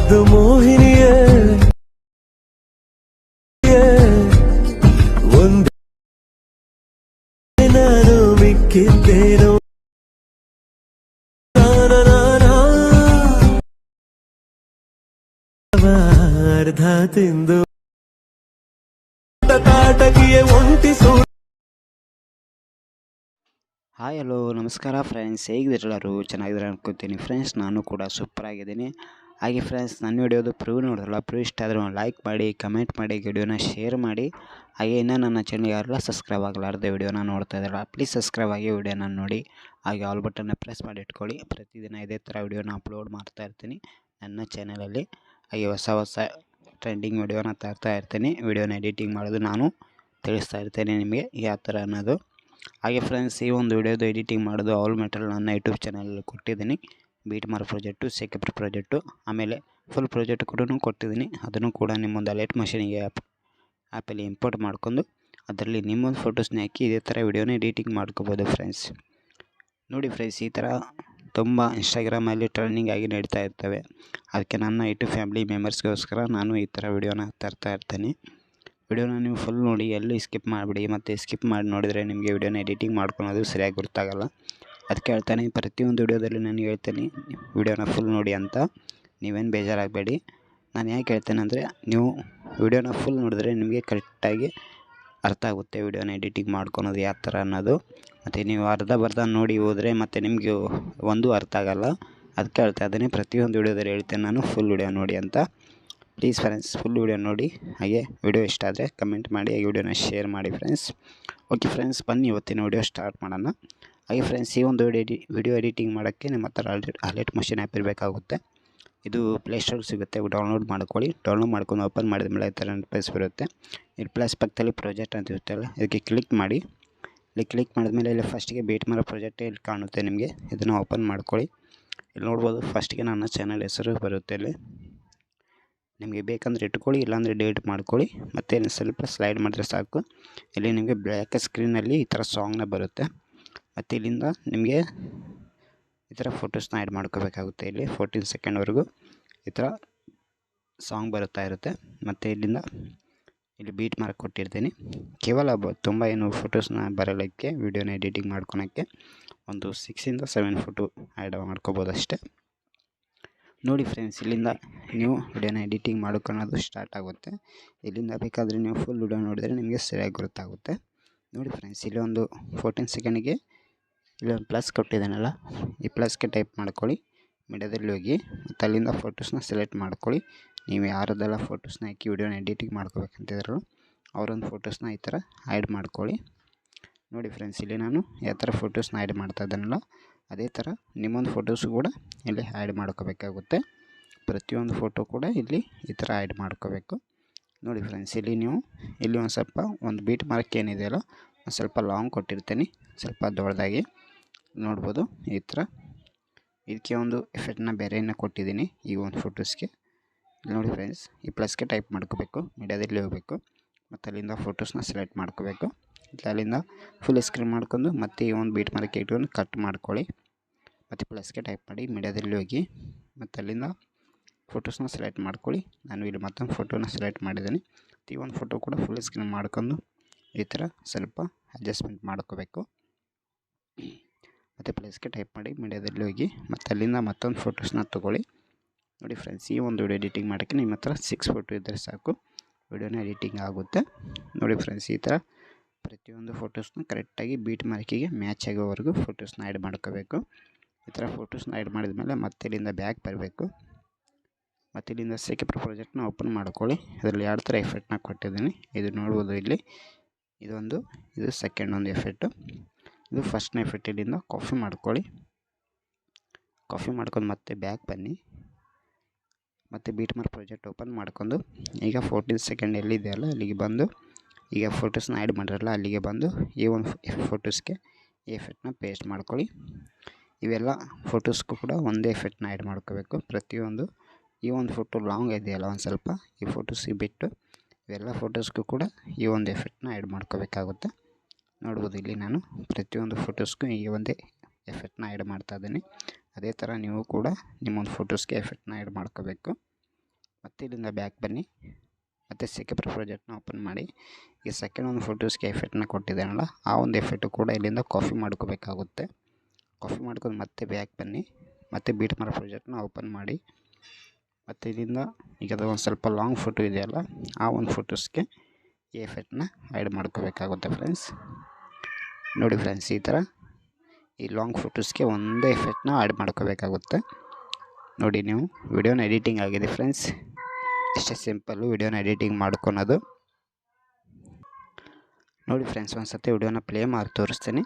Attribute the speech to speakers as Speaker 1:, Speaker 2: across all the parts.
Speaker 1: ಮುದ್ದು ಮೋಹಿನಿಯೇ ಒಂದೇ ನಾನು ಮಿಕ್ಕಿದ್ದೇನೋ ಅರ್ಧ ತಿಂದು ತಾಟಕಿಯೇ ಒಂಟಿ
Speaker 2: ಹಾಯ್ ಹಲೋ ನಮಸ್ಕಾರ ಫ್ರೆಂಡ್ಸ್, ಹೇಗಿದ್ದೀರೆಲ್ಲರೂ? ಚೆನ್ನಾಗಿದ್ದಾರೆ ಅನ್ಕೋತೀನಿ ಫ್ರೆಂಡ್ಸ್. ನಾನು ಕೂಡ ಸೂಪರ್ ಆಗಿದ್ದೀನಿ. ಹಾಗೆ ಫ್ರೆಂಡ್ಸ್, ನನ್ನ ವಿಡಿಯೋದು ಪ್ರೂವ್ ನೋಡಿದ್ರಲ್ಲ, ಪ್ರೂವ್ ಇಷ್ಟ ಆದರೆ ಒಂದು ಲೈಕ್ ಮಾಡಿ, ಕಮೆಂಟ್ ಮಾಡಿ, ವಿಡಿಯೋನ ಶೇರ್ ಮಾಡಿ. ಹಾಗೆ ಇನ್ನೂ ನನ್ನ ಚಾನಲ್ ಯಾರೆಲ್ಲ ಸಬ್ಸ್ಕ್ರೈಬ್ ಆಗಲಾರ್ದೆ ವಿಡಿಯೋನ ನೋಡ್ತಾ ಇದ್ದಾರಲ್ಲ, ಪ್ಲೀಸ್ ಸಬ್ಸ್ಕ್ರೈಬ್ ಆಗಿ ವಿಡಿಯೋನ ನೋಡಿ. ಹಾಗೆ ಆಲ್ ಬಟನ್ನ ಪ್ರೆಸ್ ಮಾಡಿ ಇಟ್ಕೊಳ್ಳಿ. ಪ್ರತಿದಿನ ಇದೇ ಥರ ವಿಡಿಯೋನ ಅಪ್ಲೋಡ್ ಮಾಡ್ತಾ ಇರ್ತೀನಿ ನನ್ನ ಚಾನಲಲ್ಲಿ. ಹಾಗೆ ಹೊಸ ಹೊಸ ಟ್ರೆಂಡಿಂಗ್ ವಿಡಿಯೋನ ತರ್ತಾ ಇರ್ತೀನಿ. ವಿಡಿಯೋನ ಎಡಿಟಿಂಗ್ ಮಾಡೋದು ನಾನು ತಿಳಿಸ್ತಾ ಇರ್ತೇನೆ ನಿಮಗೆ ಯಾವ ಥರ ಅನ್ನೋದು. ಹಾಗೆ ಫ್ರೆಂಡ್ಸ್, ಈ ಒಂದು ವಿಡಿಯೋದು ಎಡಿಟಿಂಗ್ ಮಾಡೋದು ಆಲ್ ಮೆಟೀರಿಯಲ್ ನನ್ನ ಯೂಟ್ಯೂಬ್ ಚಾನಲಲ್ಲಿ ಕೊಟ್ಟಿದ್ದೀನಿ. ಬೀಟ್ ಮಾರ್ ಪ್ರಾಜೆಕ್ಟು, ಸೆಕ್ಯೂರ್ ಪ್ರಾಜೆಕ್ಟು, ಆಮೇಲೆ ಫುಲ್ ಪ್ರಾಜೆಕ್ಟ್ ಕೂಡ ಕೊಟ್ಟಿದ್ದೀನಿ. ಅದನ್ನು ಕೂಡ ನಿಮ್ಮೊಂದು ಅಲರ್ಟ್ ಮಷೀನಿಗೆ ಆ್ಯಪಲ್ಲಿ ಇಂಪೋರ್ಟ್ ಮಾಡ್ಕೊಂಡು ಅದರಲ್ಲಿ ನಿಮ್ಮೊಂದು ಫೋಟೋಸ್ನ ಹಾಕಿ ಇದೇ ಥರ ವಿಡಿಯೋನ ಎಡಿಟಿಂಗ್ ಮಾಡ್ಕೋಬೋದು ಫ್ರೆಂಡ್ಸ್. ನೋಡಿ ಫ್ರೆಂಡ್ಸ್, ಈ ಥರ ತುಂಬ ಇನ್ಸ್ಟಾಗ್ರಾಮಲ್ಲಿ ಟ್ರೆಂಡಿಂಗ್ ಆಗಿ ನಡೀತಾ ಇರ್ತವೆ. ಅದಕ್ಕೆ ನನ್ನ ಯೂಟ್ಯೂಬ್ ಫ್ಯಾಮಿಲಿ ಮೆಂಬರ್ಸ್ಗೋಸ್ಕರ ನಾನು ಈ ಥರ ವಿಡಿಯೋನ ತರ್ತಾ ಇರ್ತೀನಿ. ವಿಡಿಯೋನ ನೀವು ಫುಲ್ ನೋಡಿ, ಎಲ್ಲಿ ಸ್ಕಿಪ್ ಮಾಡಿಬಿಡಿ. ಮತ್ತು ಸ್ಕಿಪ್ ಮಾಡಿ ನೋಡಿದರೆ ನಿಮಗೆ ವಿಡಿಯೋನ ಎಡಿಟಿಂಗ್ ಮಾಡ್ಕೊಳೋದು ಸರಿಯಾಗಿ ಗೊತ್ತಾಗಲ್ಲ. ಅದಕ್ಕೆ ಹೇಳ್ತಾನೆ, ಪ್ರತಿಯೊಂದು ವಿಡಿಯೋದಲ್ಲಿ ನಾನು ಹೇಳ್ತೀನಿ ವಿಡಿಯೋನ ಫುಲ್ ನೋಡಿ ಅಂತ. ನೀವೇನು ಬೇಜಾರಾಗಬೇಡಿ. ನಾನು ಯಾಕೆ ಹೇಳ್ತೇನೆ ಅಂದರೆ, ನೀವು ವಿಡಿಯೋನ ಫುಲ್ ನೋಡಿದ್ರೆ ನಿಮಗೆ ಕರೆಕ್ಟಾಗಿ ಅರ್ಥ ಆಗುತ್ತೆ ವಿಡಿಯೋನ ಎಡಿಟಿಂಗ್ ಮಾಡ್ಕೊಳೋದು ಯಾವ ಥರ ಅನ್ನೋದು. ಮತ್ತು ನೀವು ಅರ್ಧ ನೋಡಿ ಹೋದರೆ ಮತ್ತು ನಿಮಗೆ ಒಂದು ಅರ್ಥ ಆಗೋಲ್ಲ. ಅದಕ್ಕೆ ಹೇಳ್ತಾ ಇದ್ದೀನಿ, ಪ್ರತಿಯೊಂದು ವಿಡಿಯೋದಲ್ಲಿ ಹೇಳ್ತೇನೆ ನಾನು ಫುಲ್ ವಿಡಿಯೋ ನೋಡಿ ಅಂತ. ಪ್ಲೀಸ್ ಫ್ರೆಂಡ್ಸ್, ಫುಲ್ ವಿಡಿಯೋ ನೋಡಿ. ಹಾಗೆ ವಿಡಿಯೋ ಇಷ್ಟ ಆದರೆ ಕಮೆಂಟ್ ಮಾಡಿ, ಹಾಗೆ ವಿಡಿಯೋನ ಶೇರ್ ಮಾಡಿ ಫ್ರೆಂಡ್ಸ್. ಓಕೆ ಫ್ರೆಂಡ್ಸ್, ಬನ್ನಿ ಇವತ್ತಿನ ವಿಡಿಯೋ ಸ್ಟಾರ್ಟ್ ಮಾಡೋಣ. ಹಾಗೆ ಫ್ರೆಂಡ್ಸ್, ಈ ಒಂದು ವಿಡಿಯೋ ಎಡಿಟಿಂಗ್ ಮಾಡೋಕ್ಕೆ ನಿಮ್ಮ ಹತ್ರ ಅಲರ್ಟ್ ಮಷೀನ್ ಆ್ಯಪ್ ಇರಬೇಕಾಗುತ್ತೆ. ಇದು ಪ್ಲೇಸ್ಟೋರ್ ಸಿಗುತ್ತೆ, ಡೌನ್ಲೋಡ್ ಮಾಡ್ಕೊಳ್ಳಿ. ಡೌನ್ಲೋಡ್ ಮಾಡ್ಕೊಂಡು ಓಪನ್ ಮಾಡಿದ ಮೇಲೆ ಈ ಥರ ಪ್ಲೇಸ್ ಬರುತ್ತೆ. ಇಲ್ಲಿ ಪ್ಲಸ್ ಪಕ್ಕದಲ್ಲಿ ಪ್ರಾಜೆಕ್ಟ್ ಅಂತ ಇರುತ್ತಲ್ಲ, ಇದಕ್ಕೆ ಕ್ಲಿಕ್ ಮಾಡಿ. ಇಲ್ಲಿ ಕ್ಲಿಕ್ ಮಾಡಿದ್ಮೇಲೆ ಇಲ್ಲಿ ಫಸ್ಟಿಗೆ ಬೀಟ್ ಮಾರೋ ಪ್ರಾಜೆಕ್ಟ್ ಇಲ್ಲಿ ಕಾಣುತ್ತೆ ನಿಮಗೆ. ಇದನ್ನು ಓಪನ್ ಮಾಡ್ಕೊಳ್ಳಿ. ಇಲ್ಲಿ ನೋಡ್ಬೋದು, ಫಸ್ಟಿಗೆ ನನ್ನ ಚಾನಲ್ ಹೆಸರು ಬರುತ್ತೆ. ಇಲ್ಲಿ ನಿಮಗೆ ಬೇಕಂದರೆ ಇಟ್ಕೊಳ್ಳಿ, ಇಲ್ಲಾಂದರೆ ಡಿಲೀಟ್ ಮಾಡ್ಕೊಳ್ಳಿ. ಮತ್ತು ಇಲ್ಲಿ ಸ್ವಲ್ಪ ಸ್ಲೈಡ್ ಮಾಡಿದ್ರೆ ಸಾಕು. ಇಲ್ಲಿ ನಿಮಗೆ ಬ್ಲ್ಯಾಕ್ ಸ್ಕ್ರೀನಲ್ಲಿ ಈ ಥರ ಸಾಂಗ್ನ ಬರುತ್ತೆ. ಮತ್ತು ಇಲ್ಲಿಂದ ನಿಮಗೆ ಈ ಥರ ಫೋಟೋಸ್ನ ಆ್ಯಡ್ ಮಾಡ್ಕೋಬೇಕಾಗುತ್ತೆ. ಇಲ್ಲಿ 14 ಸೆಕೆಂಡ್ವರೆಗೂ ಈ ಥರ ಸಾಂಗ್ ಬರುತ್ತಾ ಇರುತ್ತೆ. ಮತ್ತು ಇಲ್ಲಿಂದ ಇಲ್ಲಿ ಬೀಟ್ ಮಾರ್ಕ್ ಕೊಟ್ಟಿರ್ತೀನಿ. ಕೇವಲ ತುಂಬ ಏನು ಫೋಟೋಸ್ನ ಬರಲಿಕ್ಕೆ, ವಿಡಿಯೋನ ಎಡಿಟಿಂಗ್ ಮಾಡ್ಕೊಳಕ್ಕೆ ಒಂದು 6 to 7 ಫೋಟೋ ಆ್ಯಡ್ ಮಾಡ್ಕೋಬೋದು ಅಷ್ಟೇ. ನೋಡಿ ಫ್ರೆಂಡ್ಸ್, ಇಲ್ಲಿಂದ ನೀವು ವಿಡಿಯೋನ ಎಡಿಟಿಂಗ್ ಮಾಡ್ಕೊಳ್ಳೋದು ಸ್ಟಾರ್ಟ್ ಆಗುತ್ತೆ. ಇಲ್ಲಿಂದ ಬೇಕಾದರೆ ನೀವು ಫುಲ್ ವಿಡಿಯೋ ನೋಡಿದರೆ ನಿಮಗೆ ಸರಿಯಾಗಿ ಗೊತ್ತಾಗುತ್ತೆ. ನೋಡಿ ಫ್ರೆಂಡ್ಸ್, ಇಲ್ಲಿ ಒಂದು 14 ಸೆಕೆಂಡಿಗೆ ಇಲ್ಲೊಂದು ಪ್ಲಸ್ ಕೊಟ್ಟಿದ್ದಾನಲ್ಲ, ಈ ಪ್ಲಸ್ಗೆ ಟೈಪ್ ಮಾಡ್ಕೊಳ್ಳಿ. ಮೀಡಿಯಾದಲ್ಲಿ ಹೋಗಿ ಮತ್ತು ಅಲ್ಲಿಂದ ಫೋಟೋಸ್ನ ಸೆಲೆಕ್ಟ್ ಮಾಡ್ಕೊಳ್ಳಿ. ನೀವು ಯಾರದ್ದೆಲ್ಲ ಫೋಟೋಸ್ನ ಹಾಕಿ ವಿಡಿಯೋನ ಎಡಿಟಿಂಗ್ ಮಾಡ್ಕೋಬೇಕಂತಿದ್ರು ಅವರೊಂದು ಫೋಟೋಸ್ನ ಈ ಥರ ಆ್ಯಡ್ ಮಾಡ್ಕೊಳ್ಳಿ. ನೋಡಿ ಫ್ರೆಂಡ್ಸ್, ಇಲ್ಲಿ ನಾನು ಯಾವ ಥರ ಫೋಟೋಸ್ನ ಆ್ಯಡ್ ಮಾಡ್ತಾ ಇದ್ದಾನಲ್ಲ, ಅದೇ ಥರ ನಿಮ್ಮೊಂದು ಫೋಟೋಸು ಕೂಡ ಇಲ್ಲಿ ಆ್ಯಡ್ ಮಾಡ್ಕೋಬೇಕಾಗುತ್ತೆ. ಪ್ರತಿಯೊಂದು ಫೋಟೋ ಕೂಡ ಇಲ್ಲಿ ಈ ಥರ ಆ್ಯಡ್ ಮಾಡ್ಕೋಬೇಕು. ನೋಡಿ ಫ್ರೆಂಡ್ಸ್, ಇಲ್ಲಿ ನೀವು ಇಲ್ಲಿ ಒಂದು ಬೀಟ್ ಮಾರ್ಕ್ ಏನಿದೆಯಲ್ಲ, ಒಂದು ಸ್ವಲ್ಪ ಲಾಂಗ್ ಕೊಟ್ಟಿರ್ತೀನಿ, ಸ್ವಲ್ಪ ದೊಡ್ಡದಾಗಿ ನೋಡ್ಬೋದು. ಈ ಥರ ಇದಕ್ಕೆ ಒಂದು ಎಫೆಕ್ಟ್ನ ಬೇರೆಯೇ ಕೊಟ್ಟಿದ್ದೀನಿ ಈ ಒಂದು ಫೋಟೋಸ್ಗೆ. ನೋಡಿ ಫ್ರೆಂಡ್ಸ್, ಈ ಪ್ಲಸ್ಗೆ ಟೈಪ್ ಮಾಡ್ಕೋಬೇಕು, ಮೀಡಿಯಾದಲ್ಲಿ ಹೋಗಬೇಕು. ಮತ್ತು ಅಲ್ಲಿಂದ ಫೋಟೋಸ್ನ ಸೆಲೆಕ್ಟ್ ಮಾಡ್ಕೋಬೇಕು. ಅಲ್ಲಿಂದ ಫುಲ್ ಸ್ಕ್ರೀನ್ ಮಾಡ್ಕೊಂಡು ಮತ್ತೆ ಈ ಒಂದು ಬೀಟ್ ಮಾರ್ಕ್ ಇಟ್ಕೊಂಡು ಕಟ್ ಮಾಡ್ಕೊಳ್ಳಿ. ಮತ್ತು ಪ್ಲಸ್ಗೆ ಟೈಪ್ ಮಾಡಿ, ಮೀಡಿಯಾದಲ್ಲಿ ಹೋಗಿ ಮತ್ತು ಅಲ್ಲಿಂದ ಫೋಟೋಸ್ನ ಸೆಲೆಕ್ಟ್ ಮಾಡ್ಕೊಳ್ಳಿ. ನಾನು ಇಲ್ಲಿ ಮತ್ತೊಂದು ಫೋಟೋನ ಸೆಲೆಕ್ಟ್ ಮಾಡಿದ್ದೀನಿ. ಈ ಒಂದು ಫೋಟೋ ಕೂಡ ಫುಲ್ ಸ್ಕ್ರೀನ್ ಮಾಡ್ಕೊಂಡು ಈ ಥರ ಸ್ವಲ್ಪ ಅಡ್ಜಸ್ಟ್ಮೆಂಟ್ ಮಾಡ್ಕೋಬೇಕು. ಮತ್ತು ಪ್ಲಸ್ಗೆ ಟೈಪ್ ಮಾಡಿ, ಮೀಡಿಯಾದಲ್ಲಿ ಹೋಗಿ ಮತ್ತು ಅಲ್ಲಿಂದ ಮತ್ತೊಂದು ಫೋಟೋಸ್ನ ತೊಗೊಳ್ಳಿ. ನೋಡಿ ಫ್ರೆಂಡ್ಸ್, ಈ ಒಂದು ವಿಡಿಯೋ ಎಡಿಟಿಂಗ್ ಮಾಡೋಕ್ಕೆ ನಿಮ್ಮ ಹತ್ರ 6 ಫೋಟೋ ಇದ್ದರೆ ಸಾಕು, ವಿಡಿಯೋನ ಎಡಿಟಿಂಗ್ ಆಗುತ್ತೆ. ನೋಡಿ ಫ್ರೆಂಡ್ಸ್, ಈ ಥರ ಪ್ರತಿಯೊಂದು ಫೋಟೋಸ್ನ ಕರೆಕ್ಟಾಗಿ ಬೀಟ್ ಮಾರ್ಕಿಗೆ ಮ್ಯಾಚ್ ಆಗೋವರೆಗೂ ಫೋಟೋಸ್ನ ಆ್ಯಡ್ ಮಾಡ್ಕೋಬೇಕು. ಈ ಥರ ಫೋಟೋಸ್ನ ಆ್ಯಡ್ ಮಾಡಿದ ಮೇಲೆ ಮತ್ತೆ ಇಲ್ಲಿಂದ ಬ್ಯಾಕ್ ಬರಬೇಕು. ಮತ್ತು ಇಲ್ಲಿಂದ ಸೆಕ್ಯೂರ್ ಪ್ರಾಜೆಕ್ಟ್ನ ಓಪನ್ ಮಾಡ್ಕೊಳ್ಳಿ. ಇದರಲ್ಲಿ 2 ಥರ ಎಫೆಕ್ಟ್ನ ಕೊಟ್ಟಿದ್ದೀನಿ. ಇದು ನೋಡ್ಬೋದು, ಇಲ್ಲಿ ಇದು ಸೆಕೆಂಡ್ ಒಂದು ಎಫೆಕ್ಟು, ಇದು ಫಸ್ಟ್ನ ಎಫೆಕ್ಟ್. ಇಲ್ಲಿಂದ ಕಾಪಿ ಮಾಡ್ಕೊಳ್ಳಿ. ಕಾಪಿ ಮಾಡ್ಕೊಂಡು ಮತ್ತೆ ಬ್ಯಾಕ್ ಬನ್ನಿ. ಮತ್ತು ಬೀಟ್ ಮಾರ್ಕ್ ಪ್ರಾಜೆಕ್ಟ್ ಓಪನ್ ಮಾಡ್ಕೊಂಡು ಈಗ 14 ಸೆಕೆಂಡ್ ಎಲ್ಲಿದೆಯಲ್ಲ ಅಲ್ಲಿಗೆ ಬಂದು, ಈಗ ಫೋಟೋಸ್ನ ಆ್ಯಡ್ ಮಾಡಿರಲ್ಲ ಅಲ್ಲಿಗೆ ಬಂದು ಈ ಒಂದು ಫೋಟೋಸ್ಗೆ ಈ ಎಫೆಕ್ಟ್ನ ಪೇಸ್ಟ್ ಮಾಡ್ಕೊಳ್ಳಿ. ಇವೆಲ್ಲ ಫೋಟೋಸ್ಗೂ ಕೂಡ ಒಂದೇ ಎಫೆಕ್ಟ್ನ ಆ್ಯಡ್ ಮಾಡ್ಕೋಬೇಕು. ಪ್ರತಿಯೊಂದು ಈ ಒಂದು ಫೋಟೋ ಲಾಂಗ್ ಇದೆಯಲ್ಲ, ಒಂದು ಸ್ವಲ್ಪ ಈ ಫೋಟೋಸ್ಗೆ ಬಿಟ್ಟು ಇವೆಲ್ಲ ಫೋಟೋಸ್ಗೂ ಕೂಡ ಈ ಒಂದು ಎಫೆಕ್ಟ್ನ ಆ್ಯಡ್ ಮಾಡ್ಕೋಬೇಕಾಗುತ್ತೆ. ನೋಡ್ಬೋದು, ಇಲ್ಲಿ ನಾನು ಪ್ರತಿಯೊಂದು ಫೋಟೋಸ್ಗೂ ಈ ಒಂದೇ ಎಫೆಕ್ಟ್ನ ಆ್ಯಡ್ ಮಾಡ್ತಾಯಿದ್ದೀನಿ. ಅದೇ ಥರ ನೀವು ಕೂಡ ನಿಮ್ಮೊಂದು ಫೋಟೋಸ್ಗೆ ಎಫೆಕ್ಟ್ನ ಆ್ಯಡ್ ಮಾಡ್ಕೋಬೇಕು. ಮತ್ತು ಇಲ್ಲಿಂದ ಬ್ಯಾಕ್ ಬನ್ನಿ. ಮತ್ತು ಸೆಕೆಂಡ್ ಪ್ರಾಜೆಕ್ಟ್ನ ಓಪನ್ ಮಾಡಿ. ಈ ಸೆಕೆಂಡ್ ಒಂದು ಫೋಟೋಸ್ಗೆ ಎಫೆಕ್ಟ್ನ ಕೊಟ್ಟಿದ್ದಾನಲ್ಲ, ಆ ಒಂದು ಎಫೆಕ್ಟು ಕೂಡ ಇಲ್ಲಿಂದ ಕಾಪಿ ಮಾಡ್ಕೋಬೇಕಾಗುತ್ತೆ. ಕಾಪಿ ಮಾಡ್ಕೊಂಡು ಮತ್ತೆ ಬ್ಯಾಕ್ ಬನ್ನಿ. ಮತ್ತು ಬೀಟ್ ಮಾರೋ ಪ್ರಾಜೆಕ್ಟ್ನ ಓಪನ್ ಮಾಡಿ. ಮತ್ತು ಇಲ್ಲಿಂದ ಈಗ ಅದು ಒಂದು ಸ್ವಲ್ಪ ಲಾಂಗ್ ಫೋಟೋ ಇದೆಯಲ್ಲ, ಆ ಒಂದು ಫೋಟೋಸ್ಗೆ ಈ ಎಫೆಕ್ಟ್ನ ಆ್ಯಡ್ ಮಾಡ್ಕೋಬೇಕಾಗುತ್ತೆ ಫ್ರೆಂಡ್ಸ್. ನೋಡಿ ಫ್ರೆಂಡ್ಸ್, ಈ ಥರ ಈ ಲಾಂಗ್ ಫೋಟೋಸ್ಗೆ ಒಂದೇ ಎಫೆಕ್ಟ್ನ ಆ್ಯಡ್ ಮಾಡ್ಕೋಬೇಕಾಗುತ್ತೆ. ನೋಡಿ, ನೀವು ವಿಡಿಯೋನ ಎಡಿಟಿಂಗ್ ಆಗಿದೆ ಫ್ರೆಂಡ್ಸ್. ಇಷ್ಟೇ ಸಿಂಪಲ್ಲು ವಿಡಿಯೋನ ಎಡಿಟಿಂಗ್ ಮಾಡ್ಕೊಳೋದು. ನೋಡಿ ಫ್ರೆಂಡ್ಸ್, ಒಂದು ಸತಿ ವಿಡಿಯೋನ ಪ್ಲೇ ಮಾಡಿ ತೋರಿಸ್ತೀನಿ.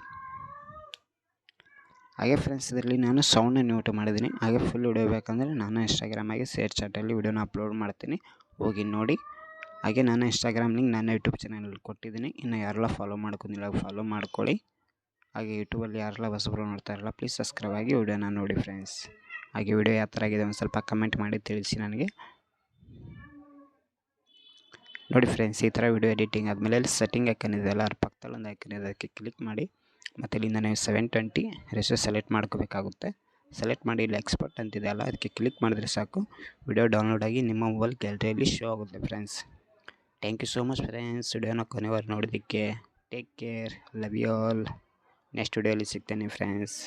Speaker 2: ಹಾಗೆ ಫ್ರೆಂಡ್ಸ್, ಇದರಲ್ಲಿ ನಾನು ಸೌಂಡ್ನ ಮ್ಯೂಟ್ ಮಾಡಿದ್ದೀನಿ. ಹಾಗೆ ಫುಲ್ ವಿಡಿಯೋ ಬೇಕಂದರೆ ನಾನು ಇನ್ಸ್ಟಾಗ್ರಾಮಾಗೆ ಶೇರ್ ಚಾಟಲ್ಲಿ ವಿಡಿಯೋನ ಅಪ್ಲೋಡ್ ಮಾಡ್ತೀನಿ, ಹೋಗಿ ನೋಡಿ. ಹಾಗೆ ನಾನು ಇನ್ಸ್ಟಾಗ್ರಾಮ್ ಲಿಂಕ್ ನನ್ನ ಯೂಟ್ಯೂಬ್ ಚಾನಲಲ್ಲಿ ಕೊಟ್ಟಿದ್ದೀನಿ. ಇನ್ನು ಯಾರೆಲ್ಲ ಫಾಲೋ ಮಾಡ್ಕೊಂಡಿಲ್ಲ ಫಾಲೋ ಮಾಡ್ಕೊಳ್ಳಿ. ಹಾಗೆ ಯೂಟ್ಯೂಬಲ್ಲಿ ಯಾರೆಲ್ಲ ಹೊಸಬರು ನೋಡ್ತಾ ಇರಲ್ಲ ಪ್ಲೀಸ್ ಸಬ್ಸ್ಕ್ರೈಬ್ ಆಗಿ ವಿಡಿಯೋನ ನೋಡಿ ಫ್ರೆಂಡ್ಸ್. ಹಾಗೆ ವಿಡಿಯೋ ಯಾವ ಥರ ಆಗಿದೆ ಒಂದು ಸ್ವಲ್ಪ ಕಮೆಂಟ್ ಮಾಡಿ ತಿಳಿಸಿ ನನಗೆ. ನೋಡಿ ಫ್ರೆಂಡ್ಸ್, ಈ ಥರ ವಿಡಿಯೋ ಎಡಿಟಿಂಗ್ ಆದಮೇಲೆ ಅಲ್ಲಿ ಸೆಟ್ಟಿಂಗ್ ಐಕನ್ ಇದೆಯಲ್ಲ, ಅದ್ರ ಪಕ್ಕದಲ್ಲಿ ಒಂದು ಐಕನ್ ಇದೆ, ಅದಕ್ಕೆ ಕ್ಲಿಕ್ ಮಾಡಿ. ಮತ್ತು ಇಲ್ಲಿಂದ ನೀವು 720 ರೇಷಿಯೋ ಸೆಲೆಕ್ಟ್ ಮಾಡ್ಕೋಬೇಕಾಗುತ್ತೆ. ಸೆಲೆಕ್ಟ್ ಮಾಡಿ ಇಲ್ಲಿ ಎಕ್ಸ್ಪೋರ್ಟ್ ಅಂತಿದೆಯಲ್ಲ, ಅದಕ್ಕೆ ಕ್ಲಿಕ್ ಮಾಡಿದ್ರೆ ಸಾಕು, ವಿಡಿಯೋ ಡೌನ್ಲೋಡ್ ಆಗಿ ನಿಮ್ಮ ಮೊಬೈಲ್ ಗ್ಯಾಲರಿಯಲ್ಲಿ ಶೋ ಆಗುತ್ತೆ friends. Thank you so much friends, ವಿಡಿಯೋನ ಕೊನೆವರೆಗೂ ನೋಡೋದಕ್ಕೆ. Take care, love you all. Next ವಿಡಿಯೋಲಿ ಸಿಗ್ತೇನೆ ಫ್ರೆಂಡ್ಸ್.